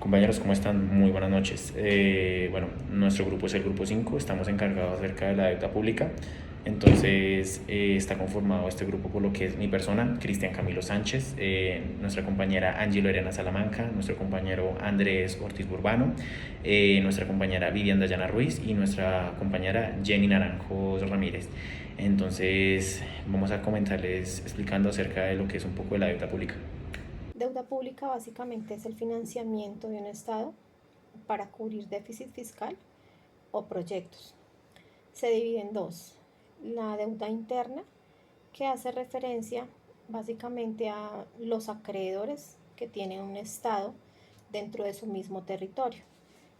Compañeros, ¿cómo están? Muy buenas noches. Bueno, nuestro grupo es el grupo 5. Estamos encargados acerca de la deuda pública. Entonces, está conformado este grupo por lo que es mi persona, Cristian Camilo Sánchez, nuestra compañera Angie Lorena Salamanca, nuestro compañero Andrés Ortiz Burbano, nuestra compañera Vivian Dayana Ruiz y nuestra compañera Jenny Naranjos Ramírez. Entonces, vamos a comentarles explicando acerca de lo que es un poco de la deuda pública. Deuda pública básicamente es el financiamiento de un Estado para cubrir déficit fiscal o proyectos. Se divide en dos. La deuda interna, que hace referencia básicamente a los acreedores que tiene un Estado dentro de su mismo territorio.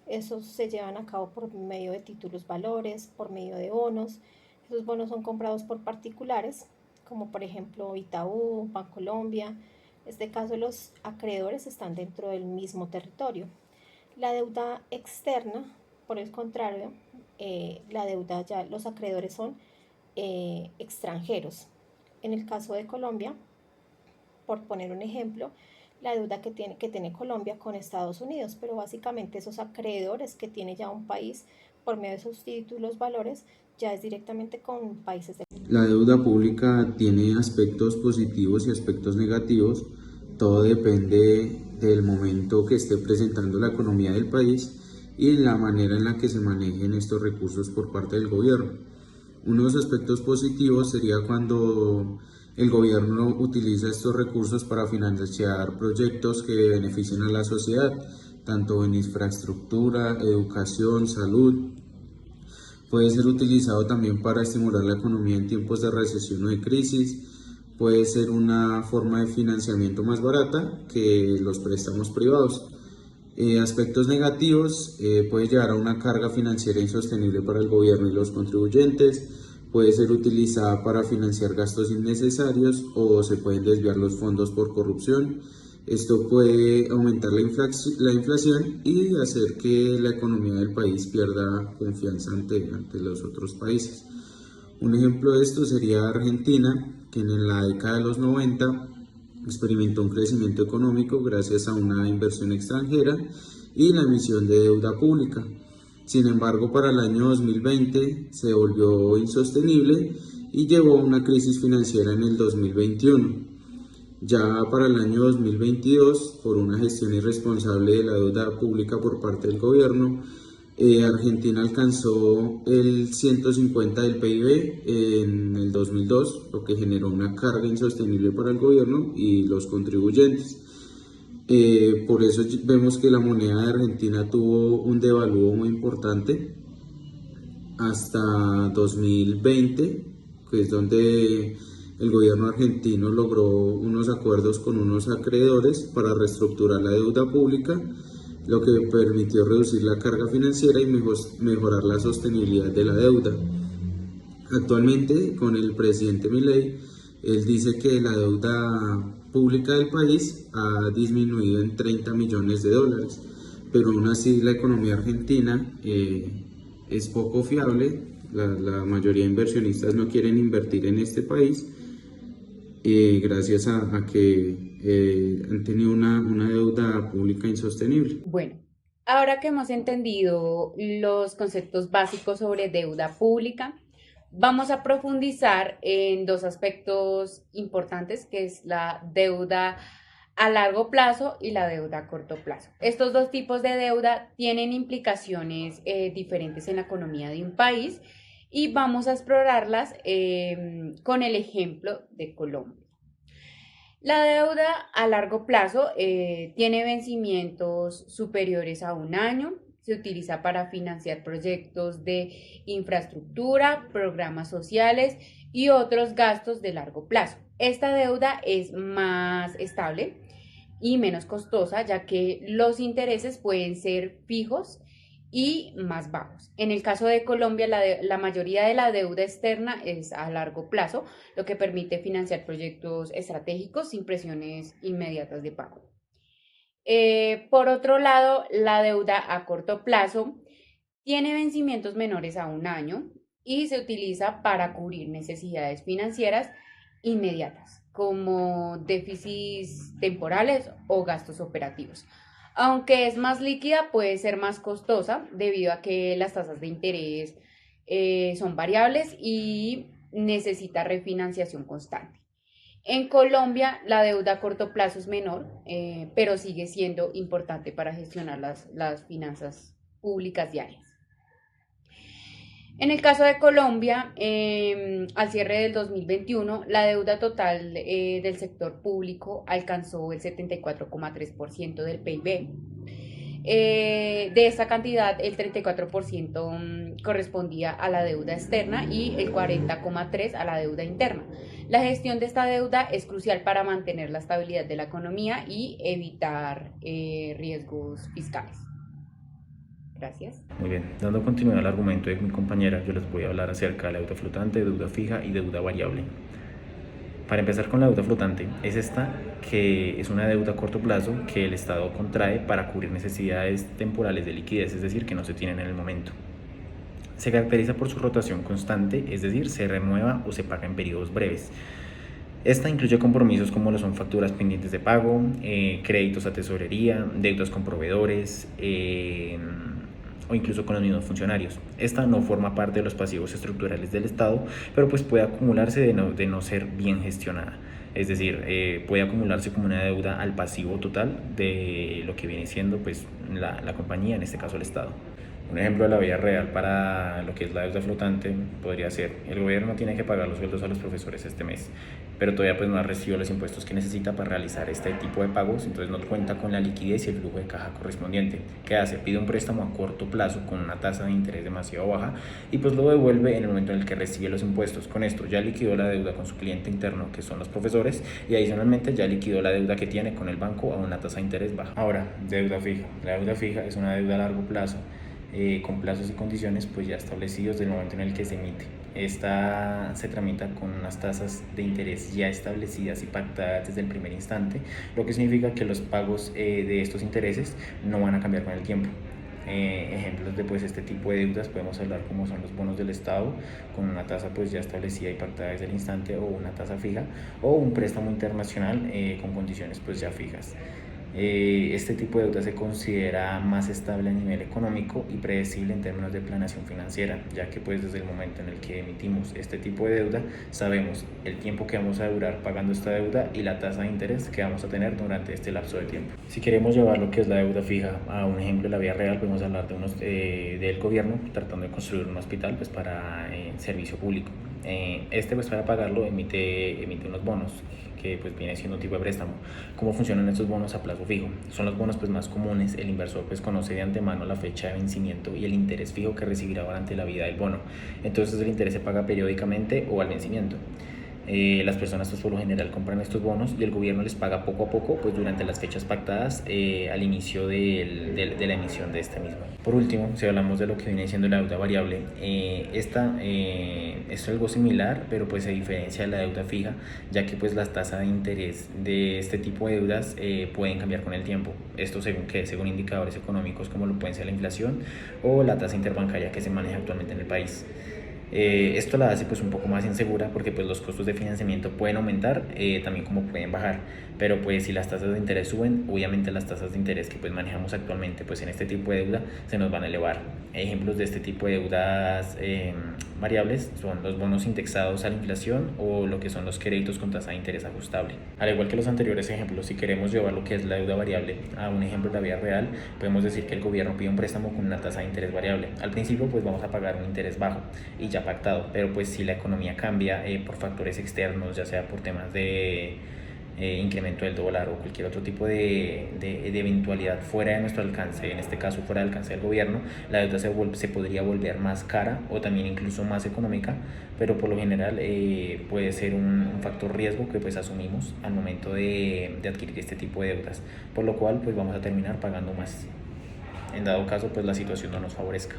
Esos se llevan a cabo por medio de títulos valores, por medio de bonos. Esos bonos son comprados por particulares, como por ejemplo Itaú, Bancolombia. En este caso, los acreedores están dentro del mismo territorio. La deuda externa, por el contrario, la deuda ya, los acreedores son extranjeros. En el caso de Colombia, por poner un ejemplo, la deuda que tiene Colombia con Estados Unidos, pero básicamente esos acreedores que tiene ya un país por medio de sus títulos valores ya es directamente con países de... La deuda pública tiene aspectos positivos y aspectos negativos. Todo depende del momento que esté presentando la economía del país y en la manera en la que se manejen estos recursos por parte del gobierno. Unos aspectos positivos sería cuando el gobierno utiliza estos recursos para financiar proyectos que beneficien a la sociedad, tanto en infraestructura, educación, salud. Puede ser utilizado también para estimular la economía en tiempos de recesión o de crisis. Puede ser una forma de financiamiento más barata que los préstamos privados. Aspectos negativos, puede llevar a una carga financiera insostenible para el gobierno y los contribuyentes, puede ser utilizada para financiar gastos innecesarios o se pueden desviar los fondos por corrupción. Esto puede aumentar la inflación y hacer que la economía del país pierda confianza ante los otros países. Un ejemplo de esto sería Argentina, que en la década de los 90 experimentó un crecimiento económico gracias a una inversión extranjera y la emisión de deuda pública. Sin embargo, para el año 2020 se volvió insostenible y llevó a una crisis financiera en el 2021. Ya para el año 2022, por una gestión irresponsable de la deuda pública por parte del gobierno, Argentina alcanzó el 150 del PIB en el 2002, lo que generó una carga insostenible para el gobierno y los contribuyentes. Por eso vemos que la moneda de Argentina tuvo un devalúo muy importante hasta 2020, que es donde el gobierno argentino logró unos acuerdos con unos acreedores para reestructurar la deuda pública, lo que permitió reducir la carga financiera y mejorar la sostenibilidad de la deuda. Actualmente, con el presidente Milei, él dice que la deuda pública del país ha disminuido en 30 millones de dólares, pero aún así la economía argentina es poco fiable. La mayoría de inversionistas no quieren invertir en este país gracias a que han tenido una deuda pública insostenible. Bueno, ahora que hemos entendido los conceptos básicos sobre deuda pública, vamos a profundizar en dos aspectos importantes, que es la deuda a largo plazo y la deuda a corto plazo. Estos dos tipos de deuda tienen implicaciones diferentes en la economía de un país y vamos a explorarlas con el ejemplo de Colombia. La deuda a largo plazo tiene vencimientos superiores a un año. Se utiliza para financiar proyectos de infraestructura, programas sociales y otros gastos de largo plazo. Esta deuda es más estable y menos costosa, ya que los intereses pueden ser fijos y más bajos. En el caso de Colombia, la mayoría de la deuda externa es a largo plazo, lo que permite financiar proyectos estratégicos sin presiones inmediatas de pago. Por otro lado, la deuda a corto plazo tiene vencimientos menores a un año y se utiliza para cubrir necesidades financieras inmediatas, como déficits temporales o gastos operativos. Aunque es más líquida, puede ser más costosa debido a que las tasas de interés son variables y necesita refinanciación constante. En Colombia, la deuda a corto plazo es menor, pero sigue siendo importante para gestionar las finanzas públicas diarias. En el caso de Colombia, al cierre del 2021, la deuda total del sector público alcanzó el 74,3% del PIB. De esta cantidad, el 34% correspondía a la deuda externa y el 40,3% a la deuda interna. La gestión de esta deuda es crucial para mantener la estabilidad de la economía y evitar riesgos fiscales. Gracias. Muy bien, dando continuidad al argumento de mi compañera, yo les voy a hablar acerca de la deuda flotante, deuda fija y deuda variable. Para empezar con la deuda flotante, es esta que es una deuda a corto plazo que el Estado contrae para cubrir necesidades temporales de liquidez, es decir, que no se tienen en el momento. Se caracteriza por su rotación constante, es decir, se renueva o se paga en periodos breves. Esta incluye compromisos como lo son facturas pendientes de pago, créditos a tesorería, deudas con proveedores o incluso con los mismos funcionarios. Esta no forma parte de los pasivos estructurales del Estado, pero pues puede acumularse de no ser bien gestionada. Es decir, puede acumularse como una deuda al pasivo total de lo que viene siendo pues, la compañía, en este caso el Estado. Un ejemplo de la vida real para lo que es la deuda flotante podría ser: el gobierno tiene que pagar los sueldos a los profesores este mes, pero todavía pues no ha recibido los impuestos que necesita para realizar este tipo de pagos, entonces no cuenta con la liquidez y el flujo de caja correspondiente. ¿Qué hace? Pide un préstamo a corto plazo con una tasa de interés demasiado baja y pues lo devuelve en el momento en el que recibe los impuestos. Con esto ya liquidó la deuda con su cliente interno, que son los profesores, y adicionalmente ya liquidó la deuda que tiene con el banco a una tasa de interés baja. Ahora, deuda fija. La deuda fija es una deuda a largo plazo, con plazos y condiciones pues ya establecidos del momento en el que se emite. Esta se tramita con unas tasas de interés ya establecidas y pactadas desde el primer instante, lo que significa que los pagos de estos intereses no van a cambiar con el tiempo. Ejemplos de pues este tipo de deudas podemos hablar como son los bonos del Estado con una tasa pues ya establecida y pactada desde el instante, o una tasa fija, o un préstamo internacional con condiciones pues ya fijas. Este tipo de deuda se considera más estable a nivel económico y predecible en términos de planeación financiera, ya que pues desde el momento en el que emitimos este tipo de deuda sabemos el tiempo que vamos a durar pagando esta deuda y la tasa de interés que vamos a tener durante este lapso de tiempo. Si queremos llevar lo que es la deuda fija a un ejemplo de la vida real, podemos hablar del gobierno tratando de construir un hospital pues para servicio público. Pues para pagarlo emite unos bonos que pues viene siendo un tipo de préstamo. ¿Cómo funcionan estos bonos a plazo fijo? Son los bonos pues más comunes. El inversor pues conoce de antemano la fecha de vencimiento y el interés fijo que recibirá durante la vida del bono. Entonces el interés se paga periódicamente o al vencimiento. Las personas pues por lo general compran estos bonos y el gobierno les paga poco a poco pues durante las fechas pactadas al inicio de la emisión de este mismo. Por último, si hablamos de lo que viene siendo la deuda variable, esta es algo similar, pero pues se diferencia de la deuda fija, ya que pues las tasas de interés de este tipo de deudas pueden cambiar con el tiempo. Esto según indicadores económicos como lo pueden ser la inflación o la tasa interbancaria que se maneja actualmente en el país. Esto la hace pues un poco más insegura porque pues los costos de financiamiento pueden aumentar, también como pueden bajar, pero pues si las tasas de interés suben, obviamente las tasas de interés que pues manejamos actualmente pues en este tipo de deuda se nos van a elevar. Ejemplos de este tipo de deudas variables son los bonos indexados a la inflación o lo que son los créditos con tasa de interés ajustable. Al igual que los anteriores ejemplos, si queremos llevar lo que es la deuda variable a un ejemplo de la vida real, podemos decir que el gobierno pide un préstamo con una tasa de interés variable. Al principio pues vamos a pagar un interés bajo y ya pactado, pero pues si la economía cambia por factores externos, ya sea por temas de incremento del dólar o cualquier otro tipo de eventualidad fuera de nuestro alcance, en este caso fuera del alcance del gobierno, la deuda se podría volver más cara o también incluso más económica, pero por lo general puede ser un factor riesgo que pues asumimos al momento de adquirir este tipo de deudas, por lo cual pues vamos a terminar pagando más en dado caso pues la situación no nos favorezca.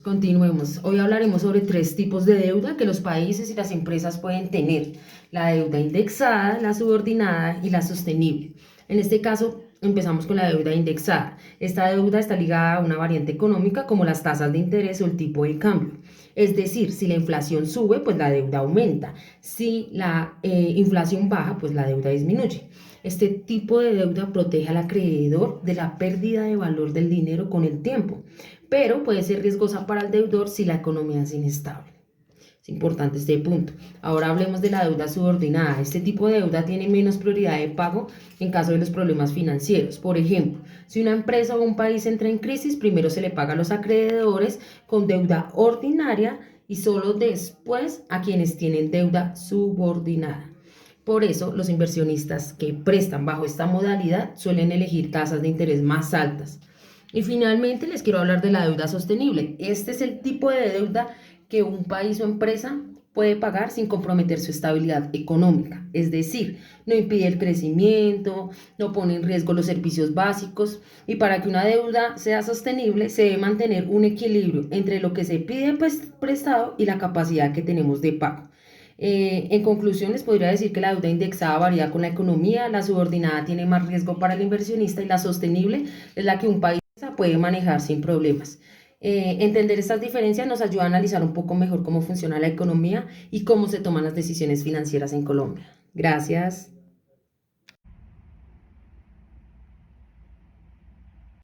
Continuemos. Hoy hablaremos sobre 3 tipos de deuda que los países y las empresas pueden tener: la deuda indexada, la subordinada y la sostenible. En este caso, empezamos con la deuda indexada. Esta deuda está ligada a una variante económica como las tasas de interés o el tipo de cambio. Es decir, si la inflación sube, pues la deuda aumenta. Si la inflación baja, pues la deuda disminuye. Este tipo de deuda protege al acreedor de la pérdida de valor del dinero con el tiempo, pero puede ser riesgosa para el deudor si la economía es inestable. Es importante este punto. Ahora hablemos de la deuda subordinada. Este tipo de deuda tiene menos prioridad de pago en caso de los problemas financieros. Por ejemplo, si una empresa o un país entra en crisis, primero se le paga a los acreedores con deuda ordinaria y solo después a quienes tienen deuda subordinada. Por eso, los inversionistas que prestan bajo esta modalidad suelen elegir tasas de interés más altas. Y finalmente les quiero hablar de la deuda sostenible. Este es el tipo de deuda que un país o empresa puede pagar sin comprometer su estabilidad económica. Es decir, no impide el crecimiento, no pone en riesgo los servicios básicos y para que una deuda sea sostenible se debe mantener un equilibrio entre lo que se pide prestado y la capacidad que tenemos de pago. En conclusión, les podría decir que la deuda indexada varía con la economía, la subordinada tiene más riesgo para el inversionista y la sostenible es la que un país puede manejar sin problemas. Entender estas diferencias nos ayuda a analizar un poco mejor cómo funciona la economía y cómo se toman las decisiones financieras en Colombia. Gracias.